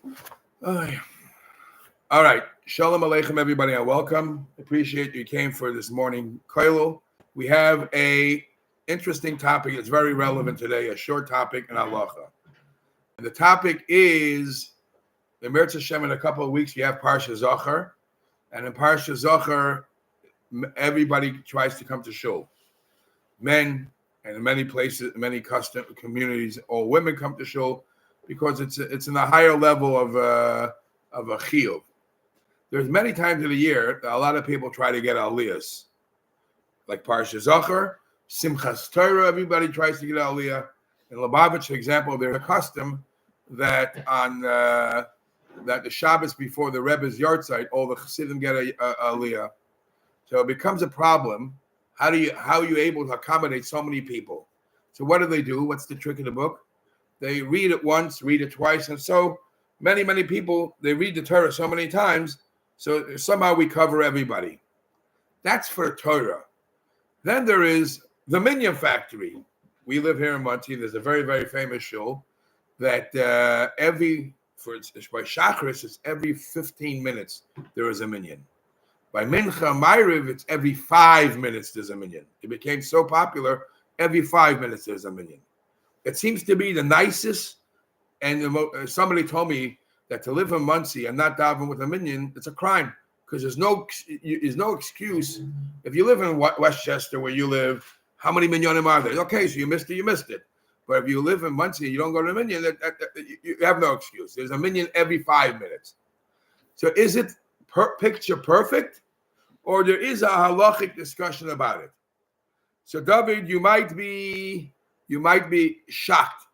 Oh, yeah. All right. Shalom Aleichem, everybody, and welcome. Appreciate you came for this morning koilul. We have a interesting topic. It's very relevant today, a short topic in halacha. And the topic is, the Mirza Hashem, in a couple of weeks, we have Parsha Zachar. And in Parsha Zachar, everybody tries to come to shul. Men, and in many places, many custom communities, all women come to shul because it's in a higher level of a chiyuv. There's many times of the year that a lot of people try to get aliyahs, like Parsha Zachar, Simchas Torah. Everybody tries to get aliyah. In Lubavitch, for example, there's a custom that on that the Shabbos before the Rebbe's yahrzeit, all the Chassidim get a aliyah. So it becomes a problem. How are you able to accommodate so many people? So what do? What's the trick of the book? They read it once, read it twice, and so many people, they read the Torah so many times, so somehow we cover everybody. That's for Torah. Then there is the minyan factory. We live here in Monsey. There's a very, very famous shul that by Shacharis, it's every 15 minutes there is a minyan. By Mincha Ma'ariv, it's every 5 minutes there's a minyan. It became so popular, every 5 minutes there's a minyan. It seems to be the nicest, and somebody told me that to live in Monsey and not daven with a minyan, it's a crime, because there's no excuse. If you live in Westchester, where you live, how many minyanim are there? Okay, so you missed it. But if you live in Monsey and you don't go to a minyan, you have no excuse. There's a minyan every 5 minutes. So is it picture perfect, or there is a halachic discussion about it? So David, you might be shocked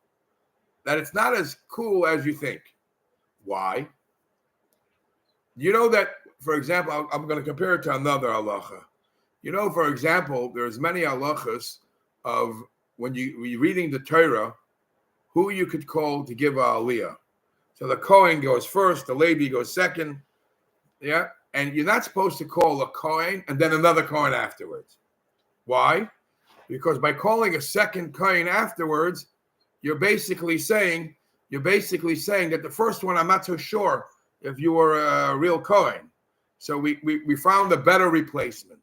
that it's not as cool as you think. Why? You know that, for example, I'm going to compare it to another halacha. You know, for example, there's many halachas of when you're reading the Torah, who you could call to give a aliyah. So the Kohen goes first, the Levi goes second, yeah, and you're not supposed to call a Kohen and then another Kohen afterwards. Why? Because by calling a second Kohen afterwards, you're basically saying that the first one, I'm not so sure if you were a real Kohen. So we found a better replacement.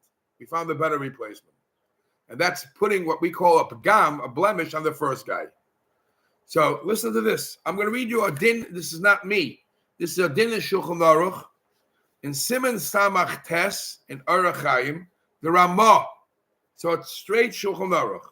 And that's putting what we call a pagam, a blemish, on the first guy. So listen to this. I'm going to read you a din. This is not me. This is a din in Shulchan Aruch, in Siman Samach Tes, in Orach Chaim, the Ramah. So it's straight Shulchan Aruch.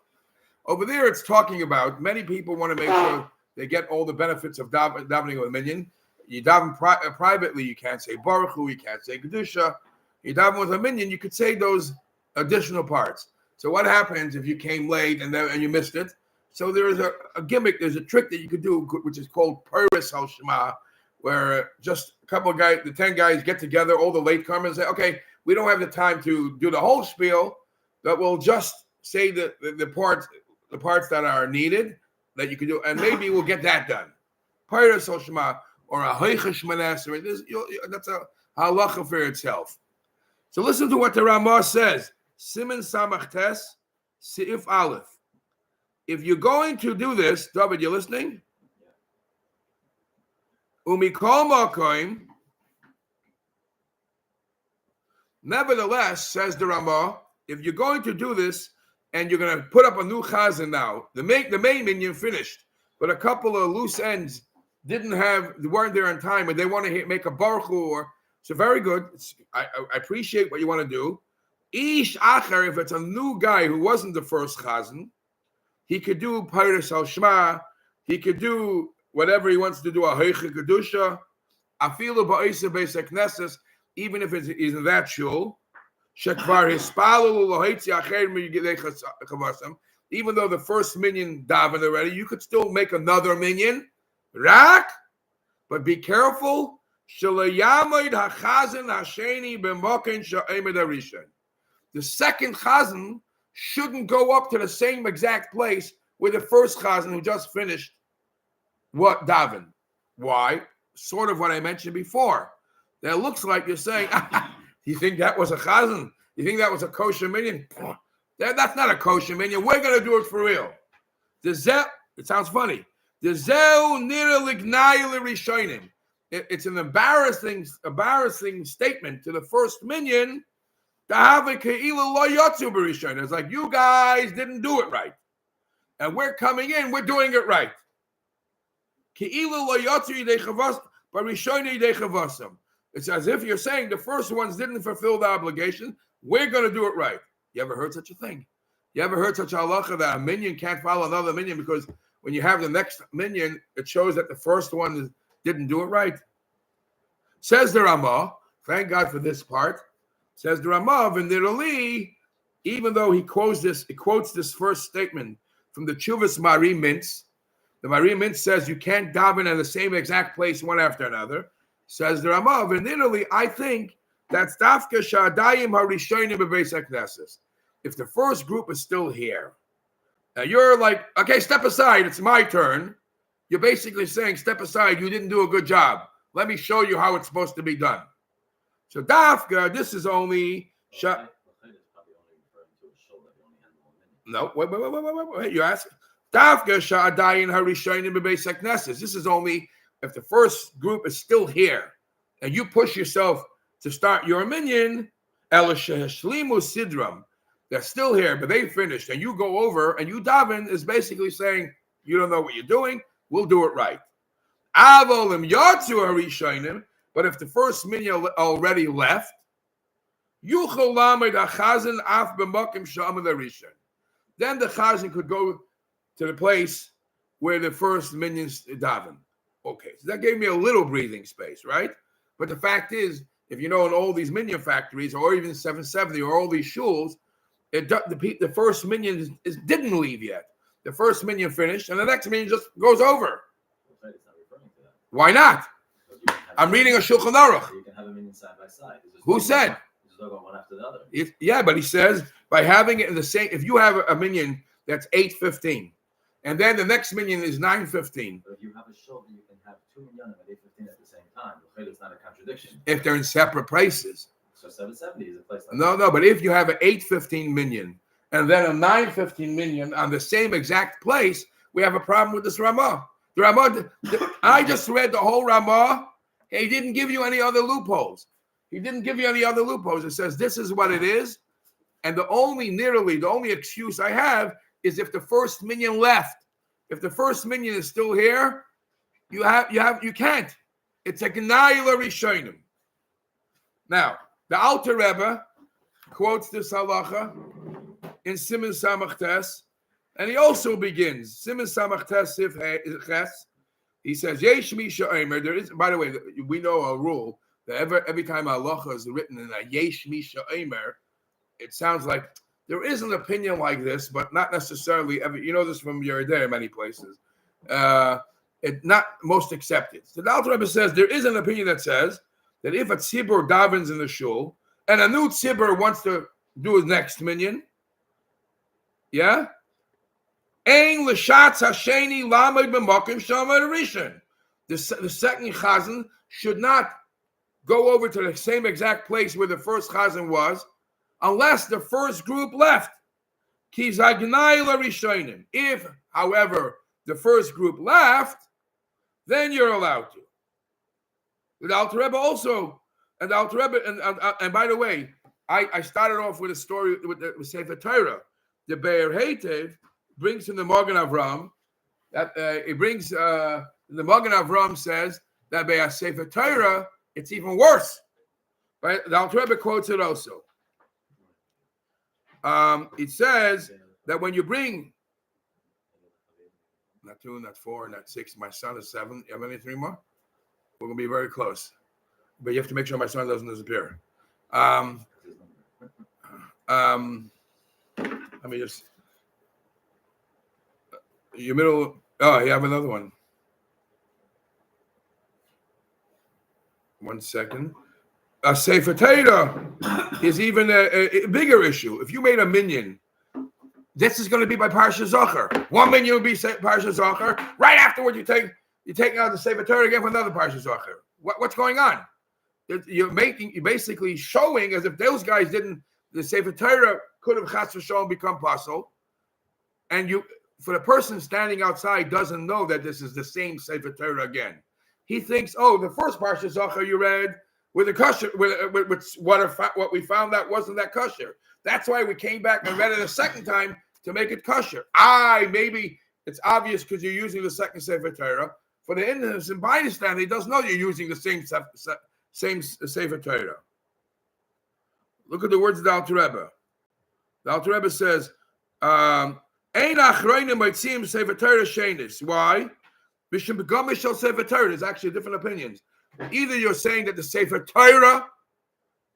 Over there, it's talking about many people want to make sure they get all the benefits of davening with a minyan. You daven privately, you can't say Baruch Hu, you can't say Kedusha. You daven with a minyan, you could say those additional parts. So what happens if you came late and you missed it? So there is a gimmick, there's a trick that you could do, which is called Puris al Shema, where just a couple of guys, the 10 guys get together, all the latecomers, and say, okay, we don't have the time to do the whole spiel, but we'll just say the parts that are needed that you can do, and maybe we'll get that done. Puris al Shema, or a Hoichesh Manasseh, that's a halacha for itself. So listen to what the Ramah says. Siman Samach Tes, Seif Aleph. If you're going to do this, David, you listening? Umikol Makoim. Nevertheless, says the Ramah, if you're going to do this and you're going to put up a new chazan now, the main minyan finished, but a couple of loose ends weren't there in time, and they want to make a baruch hu, so very good. I appreciate what you want to do. Ish acher, if it's a new guy who wasn't the first chazan, he could do Peiros al Shema, he could do whatever he wants to do, a Heiche Kedusha, afilu ba'isa beis haknesses, even if it's in that shul, shekvar hispalu loheitzi acher miyidei chavasam, even though the first minyan davened already, you could still make another minyan, rak, but be careful, shalayamoid hachazan hasheni b'moken sha'emed harishon. The second chazan shouldn't go up to the same exact place where the first chazan who just finished what daven. Why? Sort of what I mentioned before. That looks like you're saying, you think that was a chazan? You think that was a kosher minyan? That's not a kosher minyan. We're going to do it for real. It sounds funny. it's an embarrassing statement to the first minyan. It's like you guys didn't do it right, and we're coming in, we're doing it right. It's as if you're saying the first ones didn't fulfill the obligation. We're going to do it right. You ever heard such a thing? You ever heard such a halacha that a minyan can't follow another minyan because when you have the next minyan, it shows that the first one didn't do it right? Says the Ramah, thank God for this part. Says the Ramah, V'nirali, even though he quotes this first statement from the Chuvas Mari Mintz. The Mari Mintz says you can't daven in the same exact place one after another. Says the Ramah, V'nirali, I think that's dafka sha'adayim harishonim b'beis hakneses. If the first group is still here, now you're like, okay, step aside, it's my turn. You're basically saying, step aside, you didn't do a good job. Let me show you how it's supposed to be done. So dafka, this is only no, wait. You ask dafka sha'adayin harishonim b'beis hakneses. This is only if the first group is still here, and you push yourself to start your minyan. Ela shehashlimu sidram. They're still here, but they finished, and you go over and you daven is basically saying you don't know what you're doing. We'll do it right. Avolim yatzu harishonim. But if the first minyan already left, then the chazan could go to the place where the first minyans daven. Okay, so that gave me a little breathing space, right? But the fact is, if you know in all these minyan factories, or even 770, or all these shuls, the first minyan didn't leave yet. The first minyan finished, and the next minyan just goes over. Why not? I'm reading a Shulchan Aruch. You can have a minyan side by side. Who said? Just don't go one after the other. Yeah, but he says by having it in the same. If you have a minyan that's 8:15, and then the next minyan is 9:15. But if you have a shul, you can have two minyanim at 8:15 at the same time. It's not a contradiction. If they're in separate places. So 770 is a place like No, but if you have an 8:15 minyan and then a 9:15 minyan on the same exact place, we have a problem with this Ramah. The Ramah. I just read the whole Ramah. He didn't give you any other loopholes. It says this is what it is, and the only excuse I have is if the first minyan left. If the first minyan is still here, you can't. It's a gnayla rishonim. Now the Alter Rebbe quotes this halacha in Siman Samach Tes, and he also begins Siman Samach Tes Sif Ches. He says, Yesh Misha Omer. There is, by the way, we know a rule that every time halacha is written in a Yesh Misha Omer, it sounds like there is an opinion like this, but not necessarily. You know this from your day in many places. It's not most accepted. So the Alter Rebbe says there is an opinion that says that if a tzibur davens in the shul and a new tzibur wants to do his next minyan, yeah. Ein l'shatz hasheni lamed b'makom shama rishon. The second chazan should not go over to the same exact place where the first chazan was, unless the first group left. Ki zagnai l'rishonim. If, however, the first group left, then you're allowed to. The Alter Rebbe also, and the Alter Rebbe, and by the way, I started off with a story with Sefer Torah. The Be'er Heitev brings in the Magen Avram that the Magen Avram says that by a Sefer Torah it's even worse. Right? The Alter Rebbe quotes it also. It says that when you bring not 2, not 4, not 6, my son is 7. You have any 3 more? We're gonna be very close, but you have to make sure my son doesn't disappear. Let me just. Your middle. Oh, you have another one. 1 second. A Sefer Torah is even a bigger issue. If you made a minyan, this is going to be by Parsha Zachar. 1 minyan will be Parsha Zachar. Right afterward, you take out the Sefer Torah again for another Parsha Zachar. What's going on? You're basically showing as if those guys didn't. The Sefer Torah could have chas v'sholom become possible, and for the person standing outside doesn't know that this is the same Sefer Torah again. he thinks, oh, the first parsha Zachar you read with the kosher, with what we found out wasn't that kosher. That's why we came back and read it a second time to make it kosher. Maybe it's obvious because you're using the second Sefer Torah. For the innocent bystander, he doesn't know you're using the same Sefer Torah. Look at the words of the Alter Rebbe. The Alter Rebbe says, Ein achronim motzim Sefer Torah shenis. Why? There's actually different opinions. Either you're saying that the Sefer Torah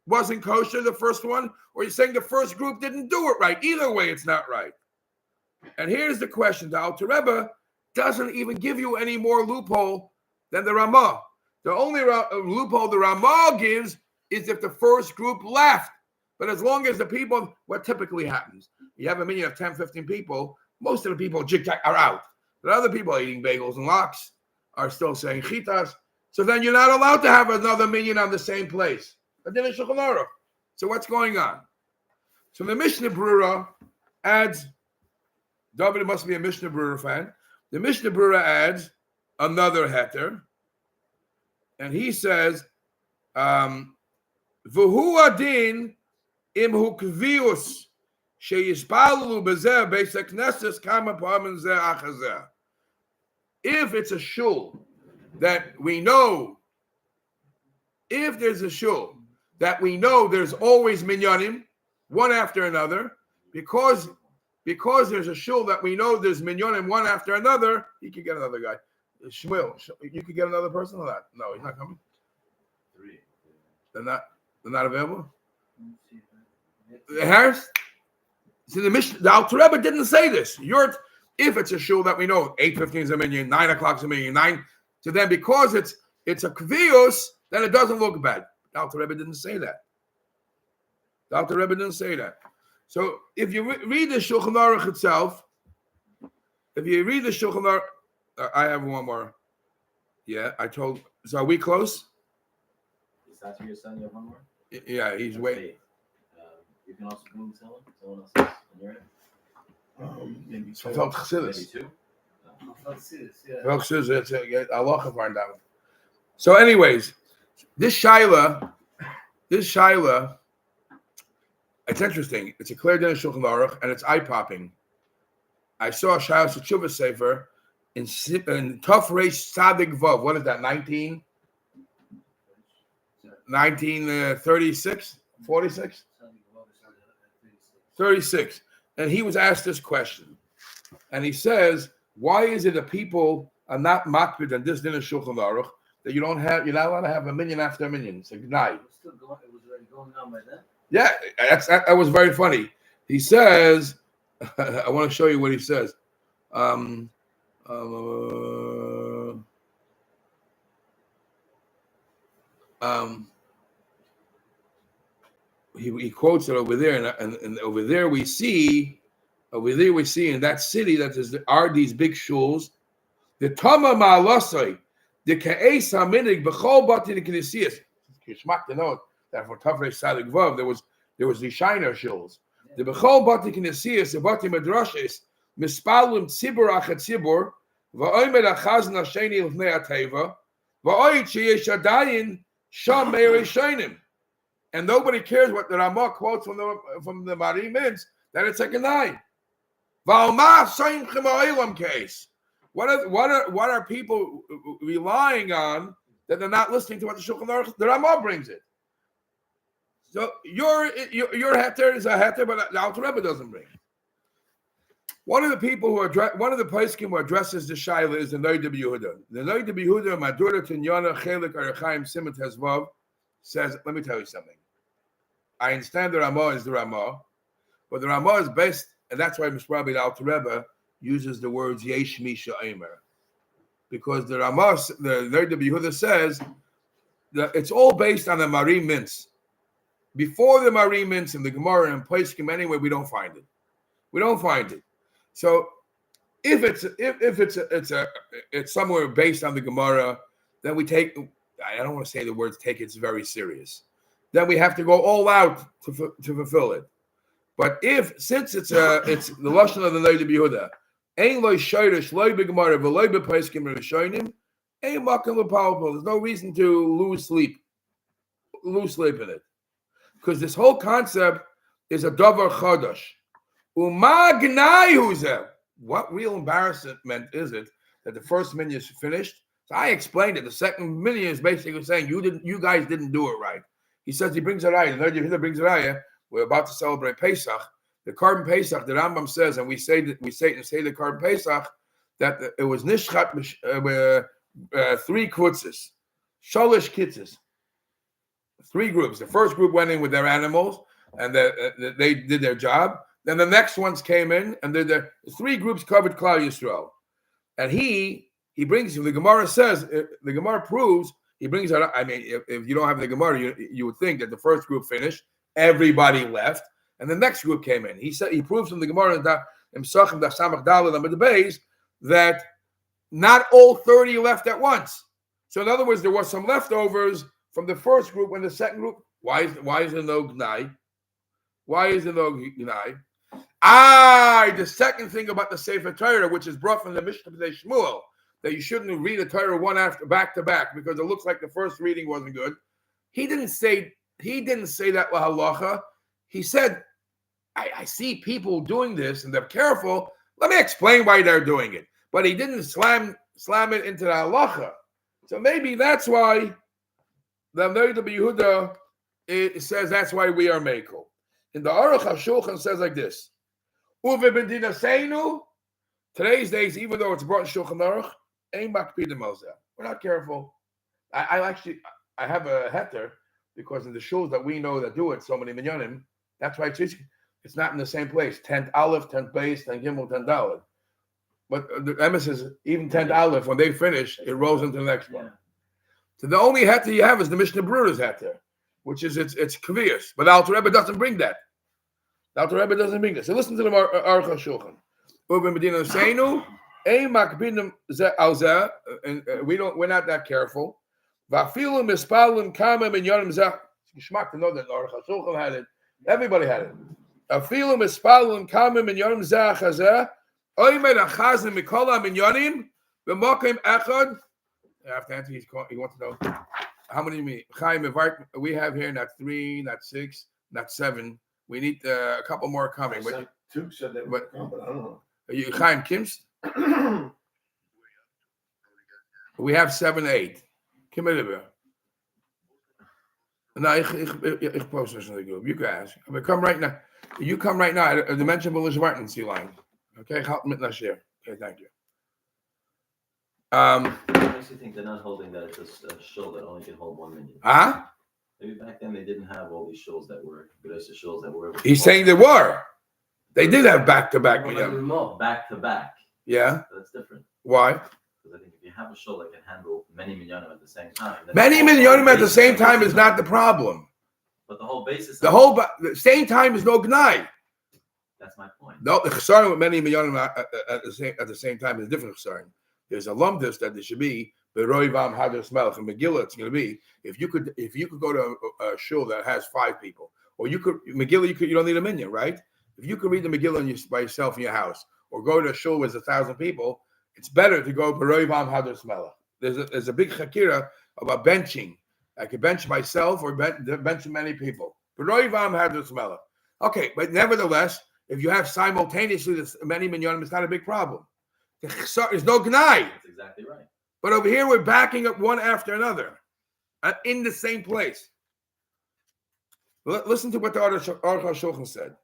wasn't kosher, the first one, or you're saying the first group didn't do it right. Either way, it's not right. And here's the question. The Alter Rebbe doesn't even give you any more loophole than the Ramah. The only loophole the Ramah gives is if the first group left. But as long as the people, what typically happens, you have a minyan of 10, 15 people, most of the people are out. But other people eating bagels and lox are still saying chitas. So then you're not allowed to have another minyan on the same place. So what's going on? So the Mishnah Brura adds, David must be a Mishnah Brura fan. The Mishnah Brura adds another heter, and he says, "V'hu adin im hu kvius sheyispalu bezer beis hakneses kama pa'amin zeh achazeh." If it's a shul that we know, if there's a shul that we know there's always minyanim, one after another, because there's a shul that we know there's minyanim one after another, he could get another guy. Shmuel, you could get another person or not? No, he's not coming. 3. They're not available. Harris. See, the Alter Rebbe didn't say this. If it's a shul that we know 8:15 is a minyan, 9 o'clock is a minyan, 9. So then because it's a kvius, then it doesn't look bad. The Alter Rebbe didn't say that. So if you read the Shulchan Aruch itself, I have one more. Yeah, so are we close? Is that your son? You have one more? Yeah, he's waiting. You can also bring someone else on your end. Maybe So Felt Chassidus. Maybe 2. Allah find out. So anyways, this Shaila, it's interesting. It's a clear din of Shulchan Aruch, and it's eye-popping. I saw a Shaila Tshuva Sefer in Tov Reish Tzadik Vav. What is that, 1936? 46? 36. And he was asked this question. And he says, why is it that people are not makbid on this din of Shulchan Aruch that you're not allowed to have a minyan after a minyan? It's a gnai. It was already going on by then. Yeah, that was very funny. He says, I want to show you what he says. He quotes it over there, and over there we see in that city that are these big shuls. The Tama Ma'alasai, the Ka'es Haminig B'chol Bati the Knesiyas. Kishmak to know that for Tavre Sadik Vav there was the Shiner shuls. The B'chol Bati Knesiyas, the Bati Madrashes, Mispalim Tzibur Achat Tzibur, Va'omer Achazn Hasheni L'fnei HaTeva, Va'oit Sheyesh Adayin Sham Meirei Shainim. And nobody cares what the Ramah quotes from the Marim means, that it's a Gnai. Case. What are people relying on that they're not listening to what the Shulchan Aruch, the Ramah brings it? So your heter is a heter, but the Alter Rebbe doesn't bring it. One of the poskim who addresses the Shaila is the Noid of Yehuda. The Noid of Yehuda, Madura Tinyana Chelik Arachaim Simat Hezvav, says, let me tell you something. I understand the Ramah is the Ramah, but the Ramah is based, and that's why Mishrabi the Alter Rebbe uses the words Yesh Misha Eimer. Because the Ramah, the Noid of Yehuda says that it's all based on the Marim Mintz. Before the Marim Mintz in the Gemara and Poskim, anyway, we don't find it. So if it's somewhere based on the Gemara, then we take, I don't want to say the words take it's very serious. Then we have to go all out to fulfill it. But since it's the lashon of the Noid of Yehuda, ein loy shayrish loy begemara v'loy beposkim rishonim, Ain't mucking with powerful. There's no reason to lose sleep in it. Because this whole concept is a davar chadash. Uma gnai huzel. What real embarrassment is it that the first minyan is finished? So I explained it. The second minyan is basically saying you guys didn't do it right. He says he brings a raya. The Neder Yehuda brings a raya. We're about to celebrate Pesach. The Korban Pesach, the Rambam says, and we say the Korban Pesach, that it was nishchat 3 kutzes, shalish kitzes, 3 groups. The first group went in with their animals, and they did their job. Then the next ones came in, and the 3 groups covered Klal Yisrael. And he brings, the Gemara says, the Gemara proves, he brings out, I mean, if you don't have the Gemara, you would think that the first group finished, everybody left, and the next group came in. He proves from the Gemara that not all 30 left at once. So in other words, there was some leftovers from the first group and the second group. Why is there no gnai? Why is there no gnai? The second thing about the Sefer Torah, which is brought from the Mishnah B'nai Shmuel, that you shouldn't read a Torah one after back to back because it looks like the first reading wasn't good. He didn't say that lahalacha. He said, I see people doing this and they're careful. Let me explain why they're doing it. But he didn't slam it into the halacha. So maybe that's why the Neder Yehuda it says that's why we are mekel. In the Aruch HaShulchan says like this: Uve b'dina seinu. Today's days, even though it's brought in Shulchan Aruch, ain't makpidim al zeh. We're not careful. I have a heter because in the shuls that we know that do it, so many minyanim. That's why it's not in the same place. 10th Aleph, 10th base, 10th Gimel, 10th Daled. But the emphasis is even 10th Aleph, when they finish, it rolls into the next one. So the only heter you have is the Mishnah Berurah's heter, which is it's kaviyas. But the Alter Rebbe doesn't bring that. The Alter Rebbe doesn't bring that. So listen to the Aruch HaShulchan. We're not that careful. Geschmack to know that Aruch HaShulchan had it. Everybody had it. Afilu mispalun kamim in yonim zeh chazeh. Oymer achazim mikola minyanim b'mokim echad. I have to answer. He wants to know how many we have here. Not 3, not 6, not 7. We need a couple more coming. But 2 said they would come, but I don't know. You Chaim Kim's? We have 7, 8. Kim No, ich post this in the group. You guys, come right now. You come right now. The mention of the Martin C line. Okay, help me last year. Okay, thank you. I actually think they're not holding that it's a shul that only can hold 1 minyan. Maybe back then they didn't have all these shuls that were shuls that were. He's saying there were. They did have back-to-back. Back to back. Yeah. That's different. Why? Because I think if you have a shul that can handle many minyanim at the same time. Many minyanim at the same time is not the problem. But the whole basis. The same time is no gnai. That's my point. No, the chesaron with many minyanim at the same time is a different chesaron. There's a lumdus that there should be beroivam hadras melech and Megillah. It's going to be if you could go to a shul that has 5 people, or you could Megillah. You don't need a minyan, right? If you could read the Megillah by yourself in your house, or go to a shul with 1,000 people, it's better to go beroivam hadras melech. There's a big chakira about benching. I could bench myself or bench many people. Beroivam hadras melech. Okay, but nevertheless, if you have simultaneously many minyanim, it's not a big problem. There's no gnai. That's exactly right. But over here, we're backing up one after another in the same place. Listen to what the Aruch HaShulchan said.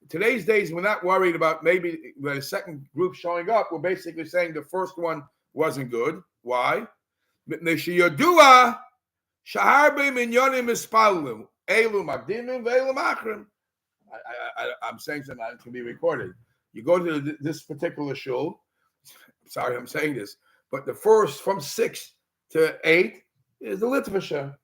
Today's days, we're not worried about maybe the second group showing up. We're basically saying the first one wasn't good. Why? I'm saying something that can be recorded. You go to this particular shul. Sorry, I'm saying this, but the first from 6 to 8 is the Litvasha.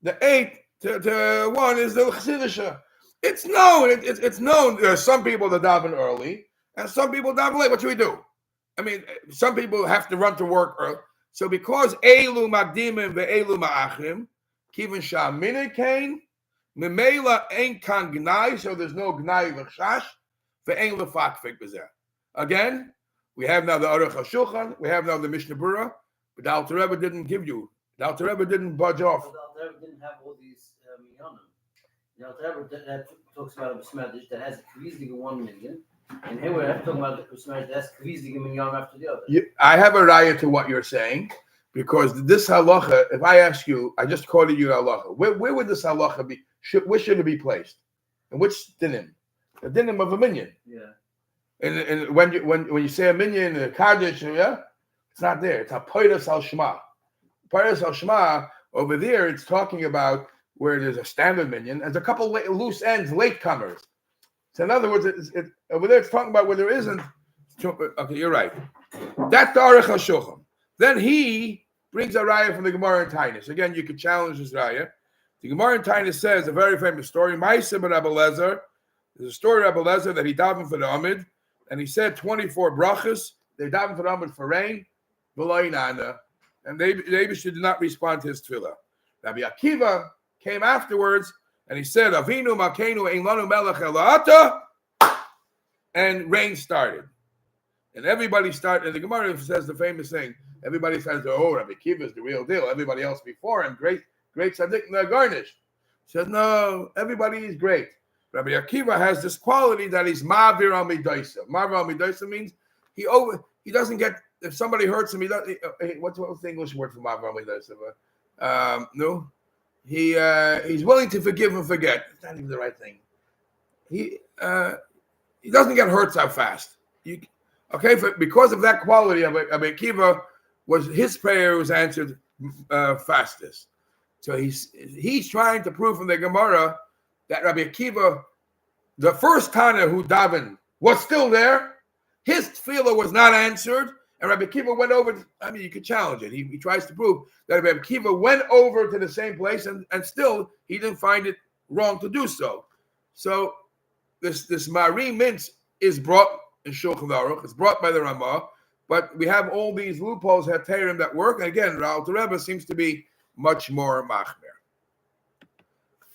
The 8 to 1 is the Chassidisha. It's known. It's known. There are some people that daven early, and some people daven late. What should we do? I mean, some people have to run to work early. So because Elu Magdimim ve'Elu Ma'achim, Kivin Sha'amina Kain, Memela ain't kan gnai, so there's no gnai v'chash. Again, we have now the Aruch HaShulchan, we have now the Mishnah Berurah, but the Alter Rebbe didn't give you. The Alter Rebbe didn't budge off. The Alter Rebbe didn't have all these minyanim. The Alter Rebbe that talks about a besmedish that has a kvizik 1 million, and here we're talking about the besmedish that has kvizik minyan after the other. I have a raya to what you're saying, because this halacha, if I ask you, I just quoted you halacha. Where would this halacha be? Where should it be placed? And which dinim? The dinim of a minyan. Yeah. And when you say a minyan, a kaddish, yeah, it's not there. It's a peiros al shema. Peiros al shema over there. It's talking about where there's a standard minyan. There's a couple loose ends, latecomers. So in other words, over there it's talking about where there isn't. Okay, you're right. That's the Aruch HaShulchan. Then he brings a raya from the Gemara in Tainus. Again, you could challenge this raya. The Gemara in Tainus says a very famous story. Ma'aseh ben Rabbi Lezer. There's a story of Rabbi Lezer that he davened for the Amid, and he said 24 brachas. They davened for the Amid for rain, and they did not respond to his tefillah. Rabbi Akiva came afterwards, and he said, Avinu Malkeinu ein lanu melech elata, and rain started. And everybody started, and the Gemara says the famous thing, everybody says, oh, Rabbi Akiva is the real deal. Everybody else before him, great tzaddik, and they're garnished. He says, no, everybody is great. Rabbi Akiva has this quality that he's ma'avir al midaisa. Ma'avir al midaisa means he doesn't get, if somebody hurts him, what's the English word for ma'avir al midaisa? No, he's willing to forgive and forget. It's not even the right thing. He doesn't get hurt so fast. Because of that quality, Rabbi Akiva his prayer was answered fastest. So he's trying to prove from the Gemara that Rabbi Akiva, the first Tana who davened, was still there. His tefillah was not answered, and Rabbi Akiva went over. You could challenge it. He tries to prove that Rabbi Akiva went over to the same place, and still he didn't find it wrong to do so. So this Mari Mintz is brought in Shulchan Aruch. It's brought by the Ramah, but we have all these loopholes, heterim, that work. And again, Alter Rebbe seems to be much more machmer.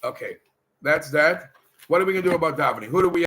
Okay. That's that. What are we going to do about davening? Who do we